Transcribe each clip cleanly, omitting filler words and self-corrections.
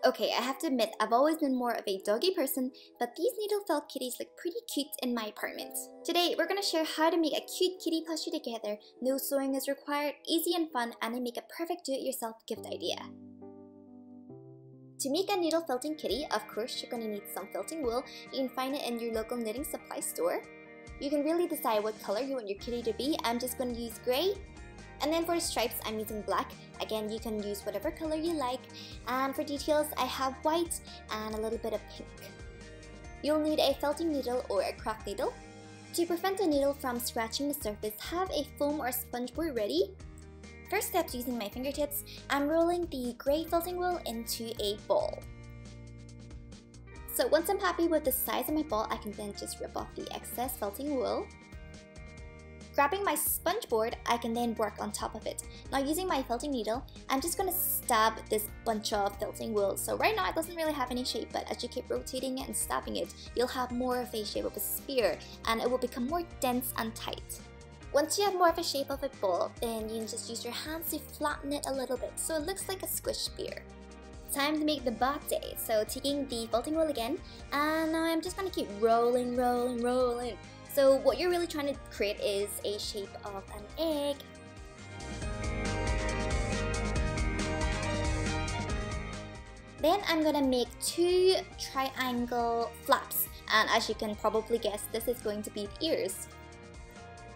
Okay, I have to admit, I've always been more of a doggy person, but these needle felt kitties look pretty cute in my apartment. Today, we're going to share how to make a cute kitty plushie together. No sewing is required, easy and fun, and I make a perfect do-it-yourself gift idea. To make a needle felting kitty, of course, you're going to need some felting wool. You can find it in your local knitting supply store. You can really decide what color you want your kitty to be. I'm just going to use grey. And then for the stripes, I'm using black. Again, you can use whatever color you like. And for details, I have white and a little bit of pink. You'll need a felting needle or a craft needle. To prevent the needle from scratching the surface, have a foam or sponge board ready. First step, using my fingertips, I'm rolling the grey felting wool into a ball. So once I'm happy with the size of my ball, I can then just rip off the excess felting wool. Grabbing my sponge board, I can then work on top of it. Now using my felting needle, I'm just going to stab this bunch of felting wool. So right now it doesn't really have any shape, but as you keep rotating it and stabbing it, you'll have more of a shape of a spear and it will become more dense and tight. Once you have more of a shape of a ball, then you can just use your hands to flatten it a little bit so it looks like a squish spear. Time to make the body. So taking the felting wool again, and now I'm just going to keep rolling. So what you're really trying to create is a shape of an egg. Then I'm gonna make 2 triangle flaps, and as you can probably guess, this is going to be the ears.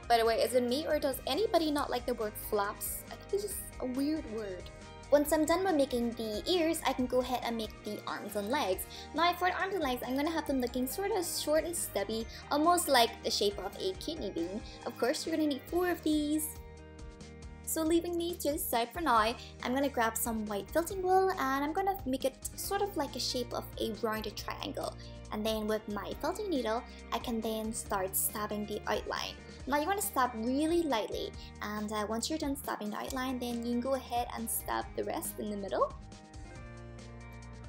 By the way, is it me or does anybody not like the word flaps? I think it's just a weird word. Once I'm done with making the ears, I can go ahead and make the arms and legs. Now for the arms and legs, I'm going to have them looking sort of short and stubby, almost like the shape of a kidney bean. Of course, you're going to need 4 of these. So leaving these to the side for now, I'm going to grab some white felting wool and I'm going to make it sort of like a shape of a rounded triangle. And then with my felting needle, I can then start stabbing the outline. Now you want to stab really lightly, and once you're done stabbing the outline, then you can go ahead and stab the rest in the middle.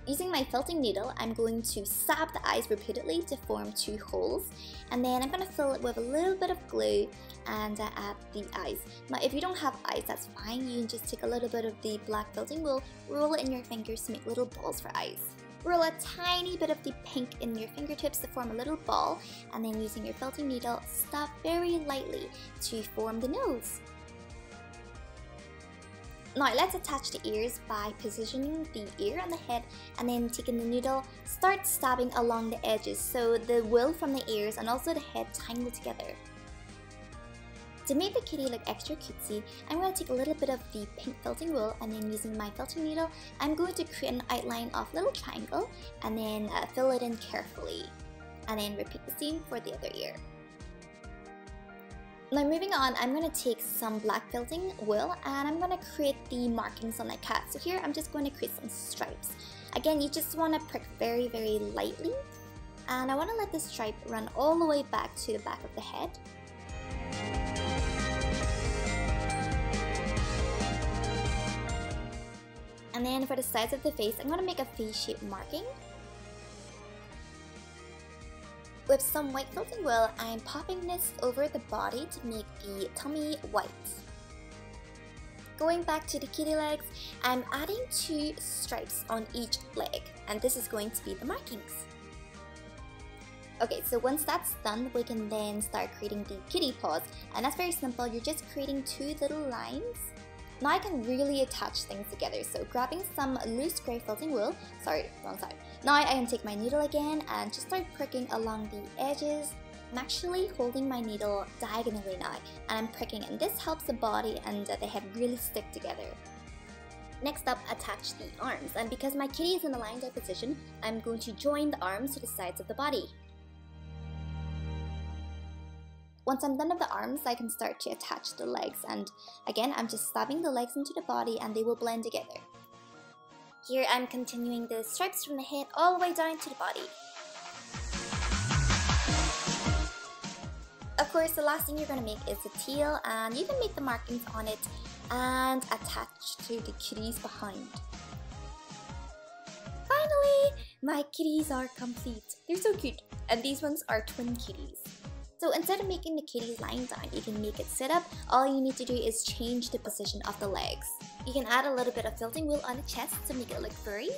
Using my felting needle, I'm going to stab the eyes repeatedly to form 2 holes, and then I'm going to fill it with a little bit of glue and add the eyes. Now if you don't have eyes, that's fine. You can just take a little bit of the black felting wool, roll it in your fingers to make little balls for eyes. Roll a tiny bit of the pink in your fingertips to form a little ball, and then using your felting needle, stab very lightly to form the nose. Now let's attach the ears by positioning the ear on the head and then taking the needle, start stabbing along the edges so the wool from the ears and also the head tangle together. To make the kitty look extra cutesy, I'm going to take a little bit of the pink felting wool and then using my felting needle, I'm going to create an outline of a little triangle and then fill it in carefully. And then repeat the same for the other ear. Now moving on, I'm going to take some black felting wool and I'm going to create the markings on the cat. So here I'm just going to create some stripes. Again, you just want to prick very lightly. And I want to let the stripe run all the way back to the back of the head. And then for the sides of the face, I'm going to make a face-shaped marking. With some white felting wool, I'm popping this over the body to make the tummy white. Going back to the kitty legs, I'm adding 2 stripes on each leg, and this is going to be the markings. Okay, so once that's done, we can then start creating the kitty paws, and that's very simple. You're just creating 2 little lines. Now I can really attach things together, so grabbing some loose grey felting wool, sorry, wrong side. Now I can take my needle again and just start pricking along the edges. I'm actually holding my needle diagonally now, and I'm pricking, and this helps the body and the head really stick together. Next up, attach the arms, and because my kitty is in a lying down position, I'm going to join the arms to the sides of the body. Once I'm done with the arms, I can start to attach the legs, and again, I'm just stabbing the legs into the body and they will blend together. Here I'm continuing the stripes from the head all the way down to the body. Of course, the last thing you're going to make is the tail, and you can make the markings on it and attach to the kitties behind. Finally, my kitties are complete. They're so cute, and these ones are twin kitties. So instead of making the kitties lying down, you can make it sit up. All you need to do is change the position of the legs. You can add a little bit of felting wool on the chest to make it look furry.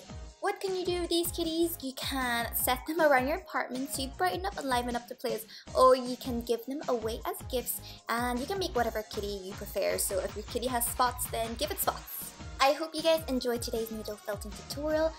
What can you do with these kitties? You can set them around your apartment to brighten up and liven up the place, or you can give them away as gifts, and you can make whatever kitty you prefer. So if your kitty has spots, then give it spots. I hope you guys enjoyed today's needle felting tutorial.